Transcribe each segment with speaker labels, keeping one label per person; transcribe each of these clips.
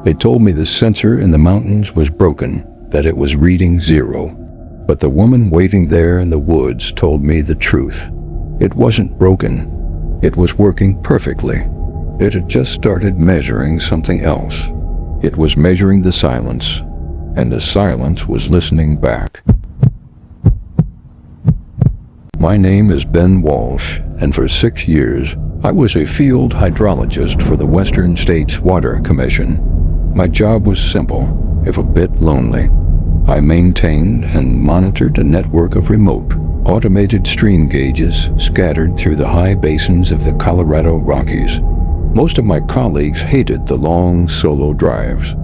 Speaker 1: They told me the sensor in the mountains was broken, that it was reading 0. But the woman waiting there in the woods told me the truth. It wasn't broken. It was working perfectly. It had just started measuring something else. It was measuring the silence, and the silence was listening back. My name is Ben Walsh, and for 6 years, I was a field hydrologist for the Western States Water Commission. My job was simple, if a bit lonely. I maintained and monitored a network of remote, automated stream gauges scattered through the high basins of the Colorado Rockies. Most of my colleagues hated the long solo drives.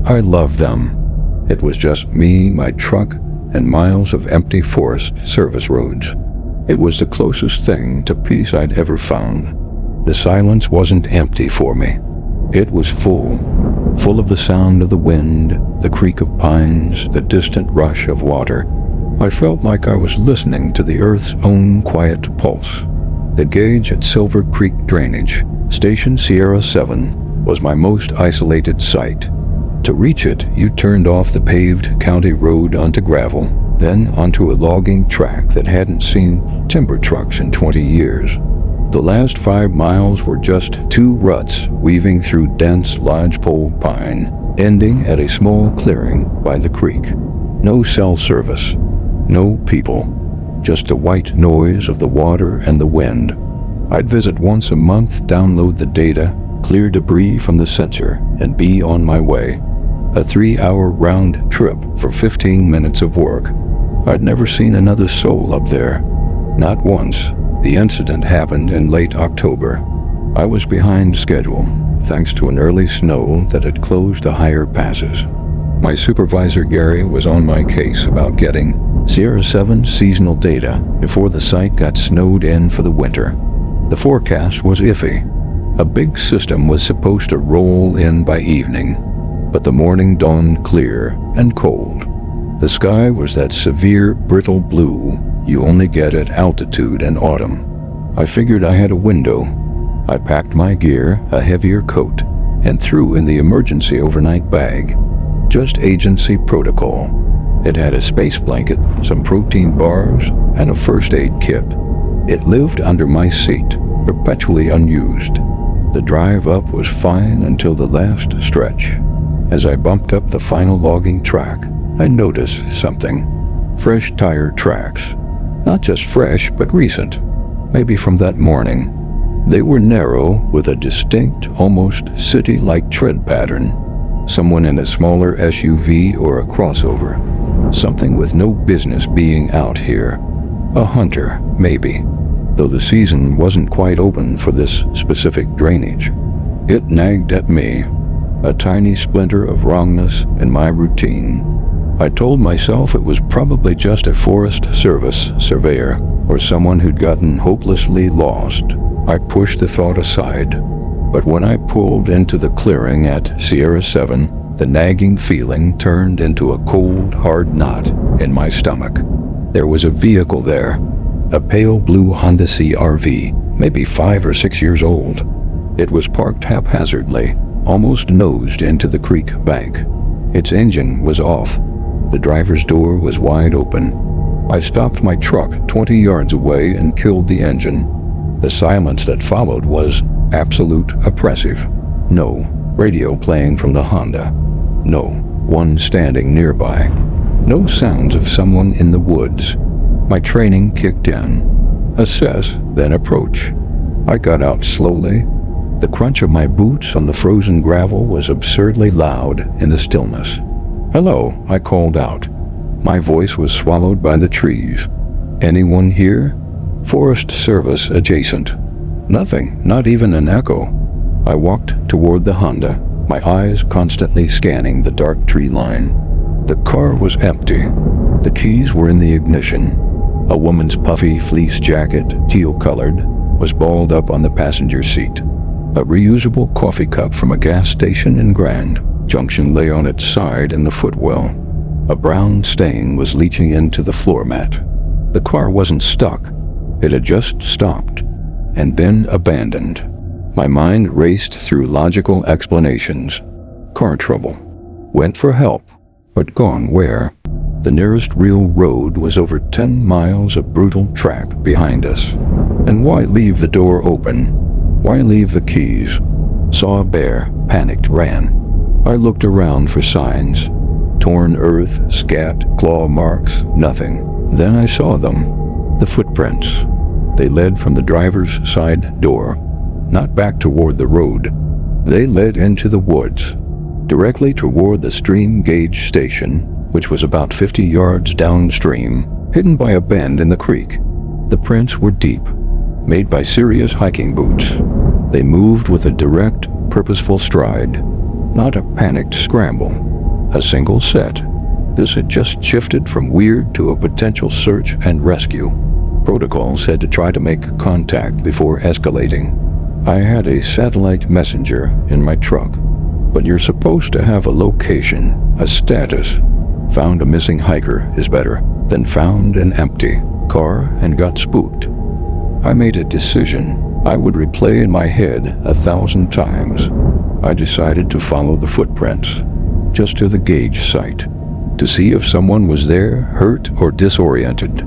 Speaker 1: I loved them. It was just me, my truck, and miles of empty forest service roads. It was the closest thing to peace I'd ever found. The silence wasn't empty for me. It was full of the sound of the wind, the creak of pines, the distant rush of water. I felt like I was listening to the earth's own quiet pulse. The gauge at Silver Creek Drainage, Station Sierra 7, was my most isolated site. To reach it, you turned off the paved county road onto gravel, then onto a logging track that hadn't seen timber trucks in 20 years. The last 5 miles were just 2 ruts weaving through dense lodgepole pine, ending at a small clearing by the creek. No cell service, no people, just the white noise of the water and the wind. I'd visit once a month, download the data, clear debris from the sensor, and be on my way. A 3-hour round trip for 15 minutes of work. I'd never seen another soul up there. Not once. The incident happened in late October. I was behind schedule, thanks to an early snow that had closed the higher passes. My supervisor Gary was on my case about getting Sierra 7 seasonal data before the site got snowed in for the winter. The forecast was iffy. A big system was supposed to roll in by evening, but the morning dawned clear and cold. The sky was that severe, brittle blue you only get at altitude and autumn. I figured I had a window. I packed my gear, a heavier coat, and threw in the emergency overnight bag. Just agency protocol. It had a space blanket, some protein bars, and a first aid kit. It lived under my seat, perpetually unused. The drive up was fine until the last stretch. As I bumped up the final logging track, I noticed something. Fresh tire tracks. Not just fresh, but recent. Maybe from that morning. They were narrow, with a distinct, almost city-like tread pattern. Someone in a smaller SUV or a crossover. Something with no business being out here. A hunter, maybe. Though the season wasn't quite open for this specific drainage. It nagged at me. A tiny splinter of wrongness in my routine. I told myself it was probably just a Forest Service surveyor or someone who'd gotten hopelessly lost. I pushed the thought aside. But when I pulled into the clearing at Sierra 7, the nagging feeling turned into a cold, hard knot in my stomach. There was a vehicle there, a pale blue Honda CR-V, maybe 5 or 6 years old. It was parked haphazardly, almost nosed into the creek bank. Its engine was off. The driver's door was wide open. I stopped my truck 20 yards away and killed the engine. The silence that followed was absolute oppressive. No radio playing from the Honda. No one standing nearby. No sounds of someone in the woods. My training kicked in. Assess, then approach. I got out slowly. The crunch of my boots on the frozen gravel was absurdly loud in the stillness. "Hello," I called out. My voice was swallowed by the trees. "Anyone here?" "Forest Service adjacent." Nothing, not even an echo. I walked toward the Honda, my eyes constantly scanning the dark tree line. The car was empty. The keys were in the ignition. A woman's puffy fleece jacket, teal-colored, was balled up on the passenger seat. A reusable coffee cup from a gas station in Grand Junction lay on its side in the footwell. A brown stain was leaching into the floor mat. The car wasn't stuck. It had just stopped and been abandoned. My mind raced through logical explanations. car trouble. Went for help, but gone where? The nearest real road was over 10 miles of brutal track behind us. And why leave the door open? Why leave the keys? Saw a bear, panicked, ran. I looked around for signs. Torn earth, scat, claw marks, nothing. Then I saw them. The footprints. They led from the driver's side door, not back toward the road. They led into the woods, directly toward the stream gauge station, which was about 50 yards downstream, hidden by a bend in the creek. The prints were deep, made by serious hiking boots. They moved with a direct, purposeful stride, not a panicked scramble. A single set. This had just shifted from weird to a potential search and rescue. Protocol said to try to make contact before escalating. I had a satellite messenger in my truck, but you're supposed to have a location, a status. Found a missing hiker is better than found an empty car and got spooked. I made a decision I would replay in my head 1,000 times. I decided to follow the footprints, just to the gauge site, to see if someone was there, hurt or disoriented.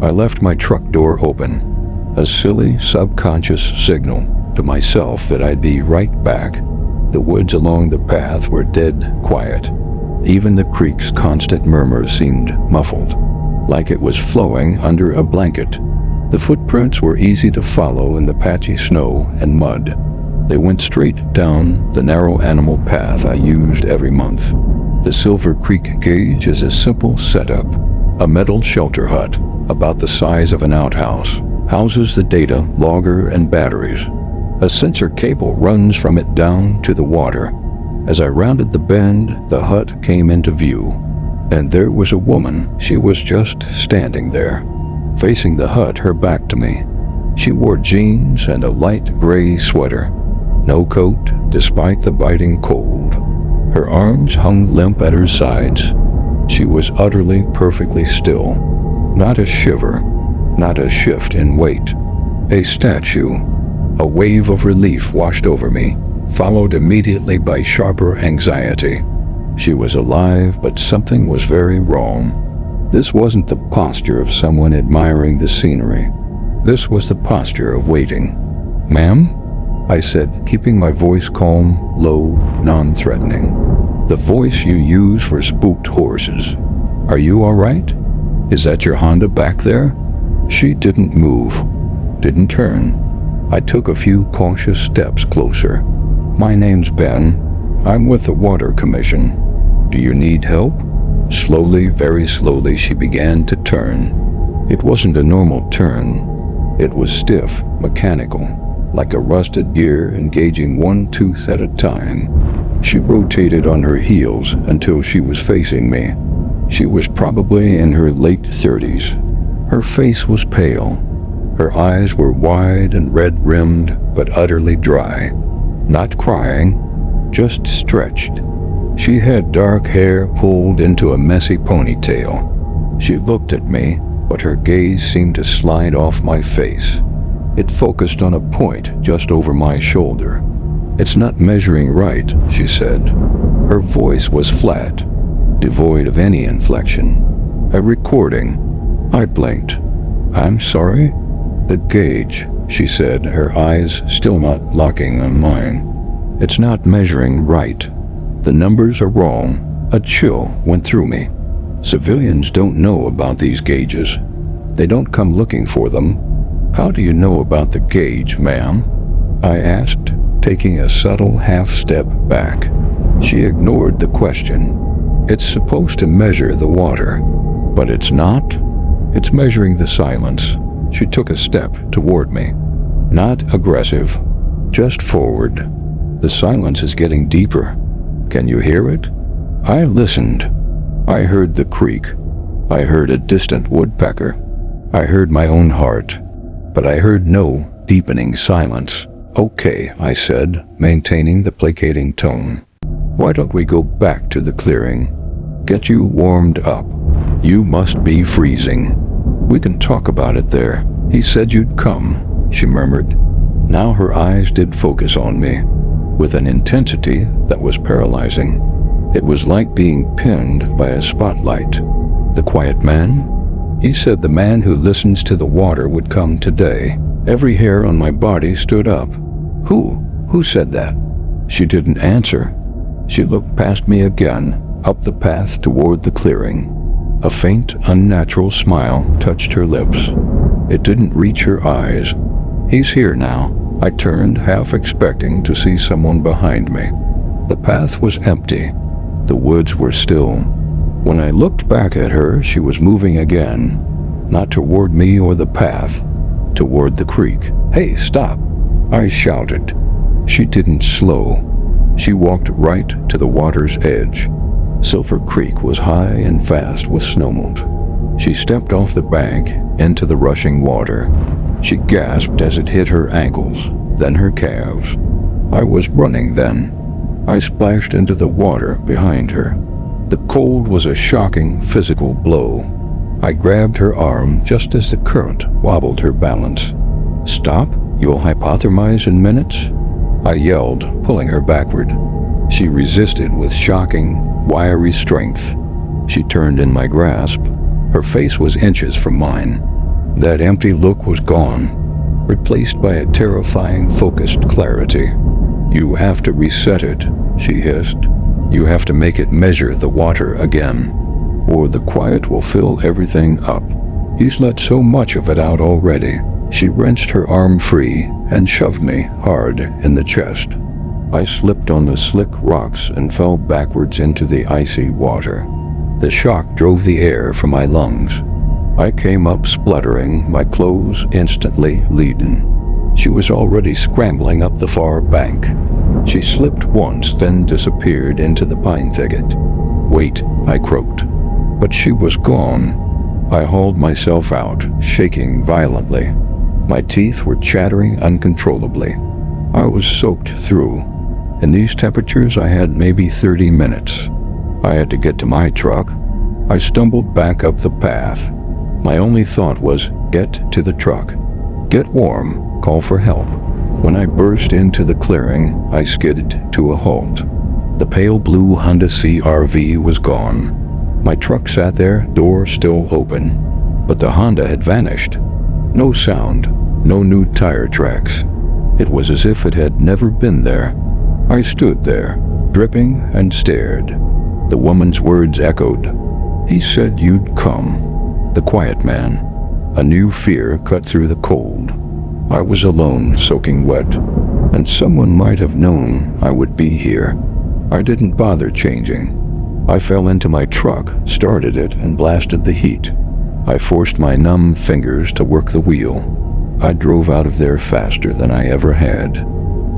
Speaker 1: I left my truck door open, a silly subconscious signal to myself that I'd be right back. The woods along the path were dead quiet. Even the creek's constant murmur seemed muffled, like it was flowing under a blanket. The footprints were easy to follow in the patchy snow and mud. They went straight down the narrow animal path I used every month. The Silver Creek gauge is a simple setup. A metal shelter hut, about the size of an outhouse, houses the data logger and batteries. A sensor cable runs from it down to the water. As I rounded the bend, the hut came into view, and there was a woman. She was just standing there, facing the hut, her back to me. She wore jeans and a light gray sweater. No coat, despite the biting cold. Her arms hung limp at her sides. She was utterly, perfectly still. Not a shiver, not a shift in weight. A statue. A wave of relief washed over me, followed immediately by sharper anxiety. She was alive, but something was very wrong. This wasn't the posture of someone admiring the scenery. This was the posture of waiting. "Ma'am?" I said, keeping my voice calm, low, non-threatening. The voice you use for spooked horses. "Are you all right? Is that your Honda back there?" She didn't move, didn't turn. I took a few cautious steps closer. "My name's Ben. I'm with the Water Commission. Do you need help?" Slowly, very slowly, she began to turn. It wasn't a normal turn. It was stiff, mechanical, like a rusted gear engaging one tooth at a time. She rotated on her heels until she was facing me. She was probably in her late 30s. Her face was pale. Her eyes were wide and red-rimmed, but utterly dry. Not crying, just stretched. She had dark hair pulled into a messy ponytail. She looked at me, but her gaze seemed to slide off my face. It focused on a point just over my shoulder. "It's not measuring right," she said. Her voice was flat, devoid of any inflection. "A recording." I blinked. "I'm sorry?" "The gauge," she said, her eyes still not locking on mine. "It's not measuring right. The numbers are wrong." A chill went through me. Civilians don't know about these gauges. They don't come looking for them. "How do you know about the gauge, ma'am?" I asked, taking a subtle half-step back. She ignored the question. "It's supposed to measure the water, but it's not. It's measuring the silence." She took a step toward me. Not aggressive, just forward. "The silence is getting deeper. Can you hear it?" I listened. I heard the creek. I heard a distant woodpecker. I heard my own heart. But I heard no deepening silence. "Okay," I said, maintaining the placating tone. "Why don't we go back to the clearing? Get you warmed up. You must be freezing. We can talk about it there. He said you'd come," she murmured. Now her eyes did focus on me. with an intensity that was paralyzing. It was like being pinned by a spotlight. The quiet man? He said the man who listens to the water would come today. Every hair on my body stood up. Who said that? She didn't answer. She looked past me again, up the path toward the clearing. A faint, unnatural smile touched her lips. It didn't reach her eyes. He's here now. I turned, half expecting to see someone behind me. The path was empty. The woods were still. When I looked back at her, she was moving again, not toward me or the path, toward the creek. "Hey, stop!" I shouted. She didn't slow. She walked right to the water's edge. Silver Creek was high and fast with snowmelt. She stepped off the bank into the rushing water. She gasped as it hit her ankles, then her calves. I was running then. I splashed into the water behind her. The cold was a shocking physical blow. I grabbed her arm just as the current wobbled her balance. "Stop? You'll hypothermize in minutes?" I yelled, pulling her backward. She resisted with shocking, wiry strength. She turned in my grasp. Her face was inches from mine. That empty look was gone, replaced by a terrifying, focused clarity. "You have to reset it," she hissed. "You have to make it measure the water again, or the quiet will fill everything up. He's let so much of it out already." She wrenched her arm free and shoved me hard in the chest. I slipped on the slick rocks and fell backwards into the icy water. The shock drove the air from my lungs. I came up spluttering, my clothes instantly leaden. She was already scrambling up the far bank. She slipped once, then disappeared into the pine thicket. "Wait," I croaked. But she was gone. I hauled myself out, shaking violently. My teeth were chattering uncontrollably. I was soaked through. In these temperatures, I had maybe 30 minutes. I had to get to my truck. I stumbled back up the path. My only thought was, get to the truck. Get warm, call for help. When I burst into the clearing, I skidded to a halt. The pale blue Honda CR-V was gone. My truck sat there, door still open. But the Honda had vanished. No sound, no new tire tracks. It was as if it had never been there. I stood there, dripping, and stared. The woman's words echoed. "He said you'd come." The quiet man. A new fear cut through the cold. I was alone, soaking wet, and someone might have known I would be here. I didn't bother changing. I fell into my truck, started it, and blasted the heat. I forced my numb fingers to work the wheel. I drove out of there faster than I ever had.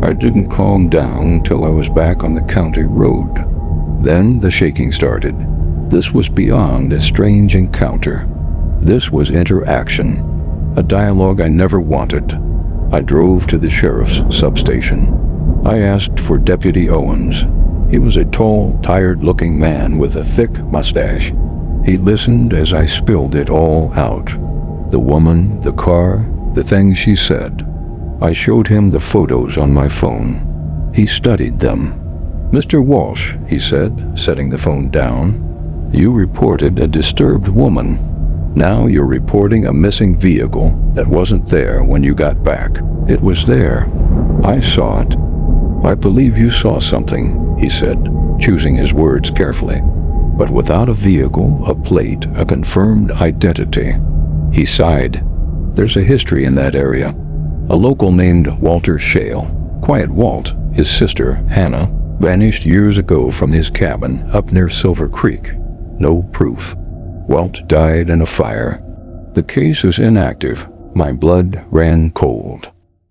Speaker 1: I didn't calm down till I was back on the county road. Then the shaking started. This was beyond a strange encounter. This was interaction, a dialogue I never wanted. I drove to the sheriff's substation. I asked for Deputy Owens. He was a tall, tired-looking man with a thick mustache. He listened as I spilled it all out. The woman, the car, the things she said. I showed him the photos on my phone. He studied them. "Mr. Walsh," he said, setting the phone down, "you reported a disturbed woman. Now you're reporting a missing vehicle that wasn't there when you got back." "It was there. I saw it." "I believe you saw something," he said, choosing his words carefully. "But without a vehicle, a plate, a confirmed identity." He sighed. "There's a history in that area. A local named Walter Shale, Quiet Walt, his sister, Hannah, vanished years ago from his cabin up near Silver Creek. No proof. Walt died in a fire. The case is inactive. My blood ran cold."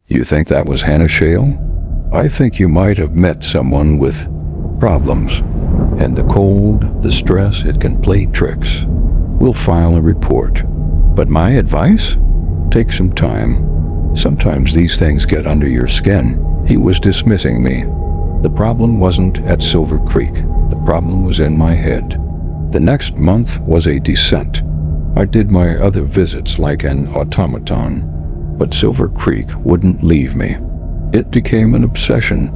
Speaker 1: "You think that was Hannah Shale?" "I think you might have met someone with problems. And the cold, the stress, it can play tricks. We'll file a report. But my advice? Take some time. Sometimes these things get under your skin." He was dismissing me. The problem wasn't at Silver Creek. The problem was in my head. The next month was a descent. I did my other visits like an automaton. But Silver Creek wouldn't leave me. It became an obsession.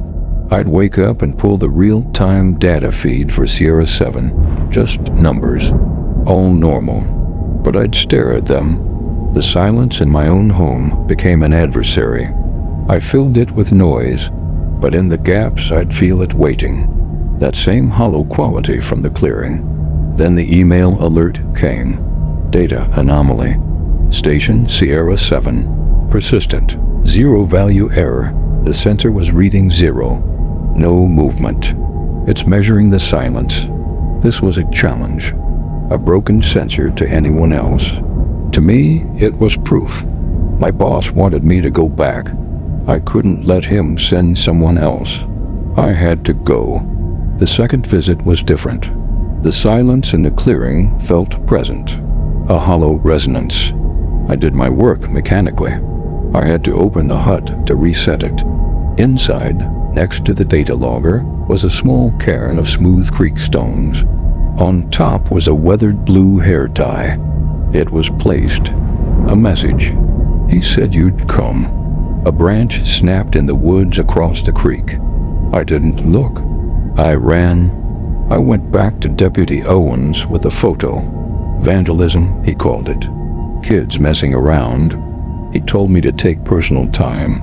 Speaker 1: I'd wake up and pull the real-time data feed for Sierra 7, just numbers, all normal. But I'd stare at them. The silence in my own home became an adversary. I filled it with noise, but in the gaps I'd feel it waiting. That same hollow quality from the clearing. Then the email alert came. Data anomaly. Station Sierra 7. Persistent. Zero value error. The sensor was reading 0. No movement. It's measuring the silence. This was a challenge. A broken sensor to anyone else. To me, it was proof. My boss wanted me to go back. I couldn't let him send someone else. I had to go. The second visit was different. The silence in the clearing felt present. A hollow resonance. I did my work mechanically. I had to open the hut to reset it. Inside, next to the data logger, was a small cairn of smooth creek stones. On top was a weathered blue hair tie. It was placed. A message. He said you'd come. A branch snapped in the woods across the creek. I didn't look. I ran. I went back to Deputy Owens with a photo. Vandalism, he called it. Kids messing around. He told me to take personal time.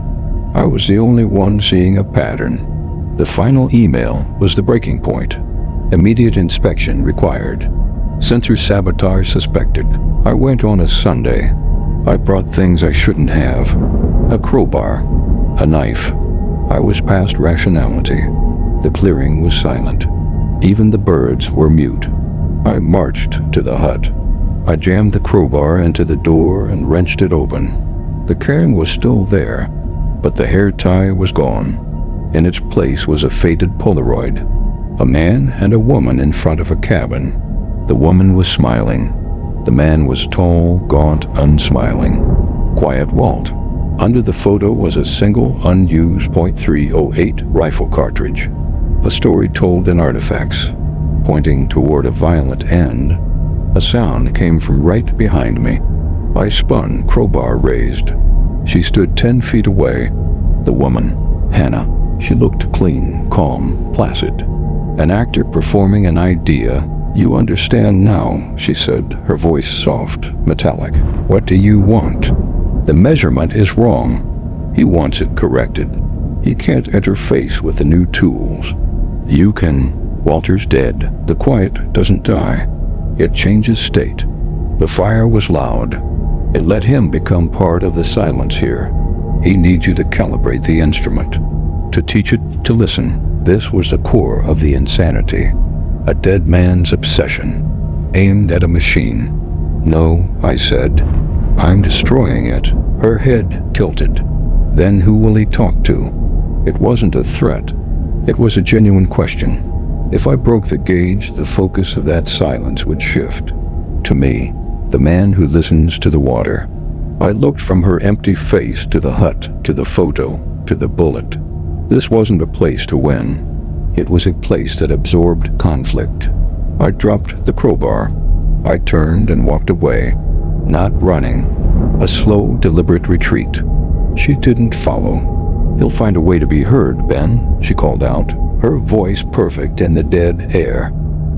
Speaker 1: I was the only one seeing a pattern. The final email was the breaking point. Immediate inspection required. Sensor sabotage suspected. I went on a Sunday. I brought things I shouldn't have. A crowbar. A knife. I was past rationality. The clearing was silent. Even the birds were mute. I marched to the hut. I jammed the crowbar into the door and wrenched it open. The cairn was still there, but the hair tie was gone. In its place was a faded Polaroid. A man and a woman in front of a cabin. The woman was smiling. The man was tall, gaunt, unsmiling. Quiet Walt. Under the photo was a single unused .308 rifle cartridge. A story told in artifacts, pointing toward a violent end. A sound came from right behind me. I spun, crowbar raised. She stood 10 feet away. The woman, Hannah. She looked clean, calm, placid. An actor performing an idea. You understand now, she said, her voice soft, metallic. What do you want? The measurement is wrong. He wants it corrected. He can't interface with the new tools. You can. Walter's dead. The quiet doesn't die. It changes state. The fire was loud. It let him become part of the silence here. He needs you to calibrate the instrument, to teach it to listen. This was the core of the insanity. A dead man's obsession, aimed at a machine. No, I said. I'm destroying it. Her head tilted. Then who will he talk to? It wasn't a threat. It was a genuine question. If I broke the gauge, the focus of that silence would shift. To me, the man who listens to the water. I looked from her empty face to the hut, to the photo, to the bullet. This wasn't a place to win. It was a place that absorbed conflict. I dropped the crowbar. I turned and walked away, not running. A slow, deliberate retreat. She didn't follow. He'll find a way to be heard, Ben, she called out, her voice perfect in the dead air.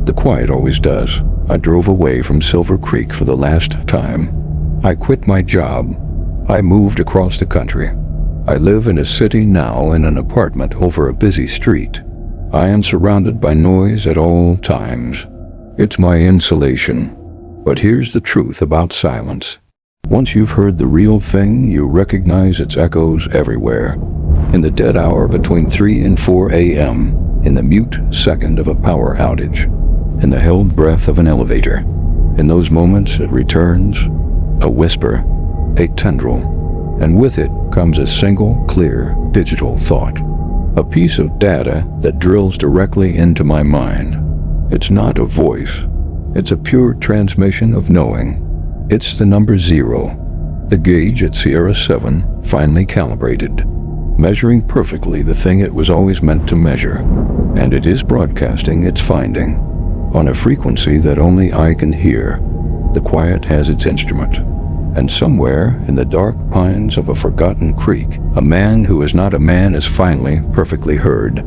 Speaker 1: The quiet always does. I drove away from Silver Creek for the last time. I quit my job. I moved across the country. I live in a city now in an apartment over a busy street. I am surrounded by noise at all times. It's my insulation. But here's the truth about silence. Once you've heard the real thing, you recognize its echoes everywhere. In the dead hour between 3 and 4 a.m., in the mute second of a power outage, in the held breath of an elevator. In those moments it returns, a whisper, a tendril, and with it comes a single, clear, digital thought. A piece of data that drills directly into my mind. It's not a voice. It's a pure transmission of knowing. It's the number 0. The gauge at Sierra 7 finally calibrated, measuring perfectly the thing it was always meant to measure. And it is broadcasting its finding, on a frequency that only I can hear. The quiet has its instrument. And somewhere in the dark pines of a forgotten creek, a man who is not a man is finally perfectly heard.